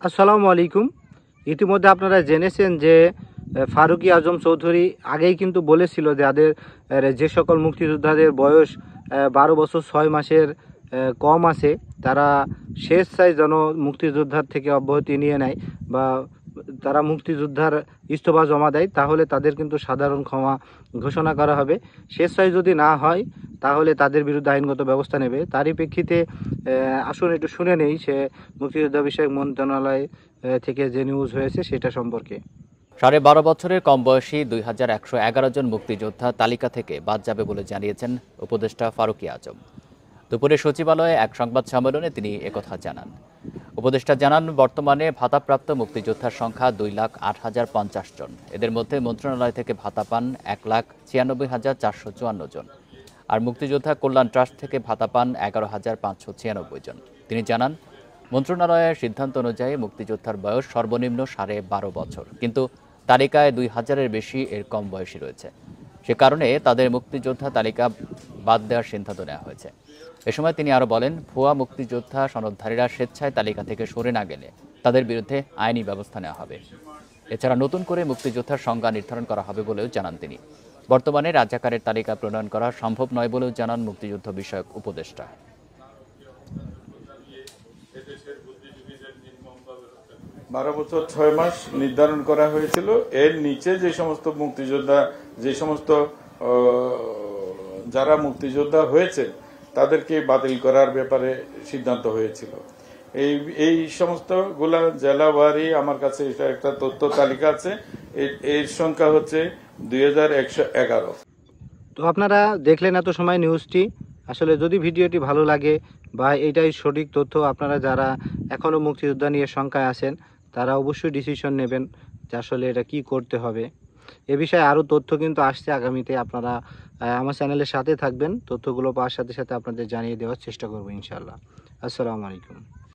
আসসালামু আলাইকুম। ইতিমধ্যে আপনারা জেনেছেন যে ফারুকী আজম চৌধুরী আগেই কিন্তু বলেছিল যে যে সকল মুক্তিযোদ্ধাদের বয়স 12 বছর 6 মাসের কম আছে তারা স্বেচ্ছায় যেন মুক্তিযোদ্ধার থেকে অব্যাহতি নিয়ে নেয় বা তারা মুক্তিযোদ্ধার ইস্তফা জমা দেয়, তাহলে তাদের কিন্তু সাধারণ ক্ষমা ঘোষণা করা হবে। স্বেচ্ছায় যদি না হয় তাহলে তাদের বিরুদ্ধে আইনগত ব্যবস্থা নেবে। তারই প্রেক্ষিতে আসুন একটু শুনে নেই সে মুক্তিযোদ্ধা বিষয়ক মন্ত্রণালয় থেকে যে নিউজ হয়েছে সেটা সম্পর্কে। 12.5 বছরের কম বয়সী 2111 জন মুক্তিযোদ্ধা তালিকা থেকে বাদ যাবে বলে জানিয়েছেন উপদেষ্টা ফারুকী আজম। দুপুরে সচিবালয়ে এক সংবাদ সম্মেলনে তিনি একথা জানান। উপদেষ্টা জানান, বর্তমানে ভাতাপ্রাপ্ত মুক্তিযোদ্ধার সংখ্যা 2,08,050 জন। এদের মধ্যে মন্ত্রণালয় থেকে ভাতা পান 1,96,454 জন, আর মুক্তিযোদ্ধা কল্যাণ ট্রাস্ট থেকে ভাতা পান 11,596 জন। তিনি জানান, মন্ত্রণালয়ের সিদ্ধান্ত অনুযায়ী মুক্তিযোদ্ধার বয়স সর্বনিম্ন 12.5 বছর, কিন্তু তালিকায় 2,000-এর বেশি এর কম বয়সী রয়েছে। সে কারণে তাদের মুক্তিযোদ্ধা তালিকা বাদ দেওয়ার সিদ্ধান্ত নেওয়া হয়েছে। এ সময় তিনি আরও বলেন, ভুয়া মুক্তিযোদ্ধা সনদধারীরা স্বেচ্ছায় তালিকা থেকে সরে না গেলে তাদের বিরুদ্ধে আইনি ব্যবস্থা নেওয়া হবে। এছাড়া নতুন করে মুক্তিযোদ্ধার সংজ্ঞা নির্ধারণ করা হবে বলেও জানান তিনি। বর্তমানে রাজাকারের তালিকা প্রণয়ন করা সম্ভব নয় বলেও জানান মুক্তিযুদ্ধ বিষয়ক উপদেষ্টা। 12 বছর 6 মাস নির্ধারণ করা হয়েছিল। এর নিচে যে সমস্ত মুক্তিযোদ্ধা, যে সমস্ত যারা মুক্তিযোদ্ধা হয়েছে তাদেরকে বাতিল করার ব্যাপারে সিদ্ধান্ত হয়েছিল। এই সমস্ত গুলা জেলাওয়ারি আমার কাছে এটা একটা তথ্য তালিকা আছে। এর সংখ্যা হচ্ছে 2111। তো আপনারা দেখলেন এত সময় নিউজটি। আসলে যদি ভিডিওটি ভালো লাগে বা এটাই সঠিক তথ্য, আপনারা যারা এখনও মুক্তিযোদ্ধা নিয়ে শঙ্কায় আছেন তারা অবশ্যই ডিসিশন নেবেন যে আসলে এটা কি করতে হবে। এ বিষয়ে আরও তথ্য কিন্তু আসছে আগামীতে। আপনারা আমার চ্যানেলের সাথে থাকবেন, তথ্যগুলো পাওয়ার সাথে সাথে আপনাদের জানিয়ে দেওয়ার চেষ্টা করবো ইনশাআল্লাহ। আসসালামু আলাইকুম।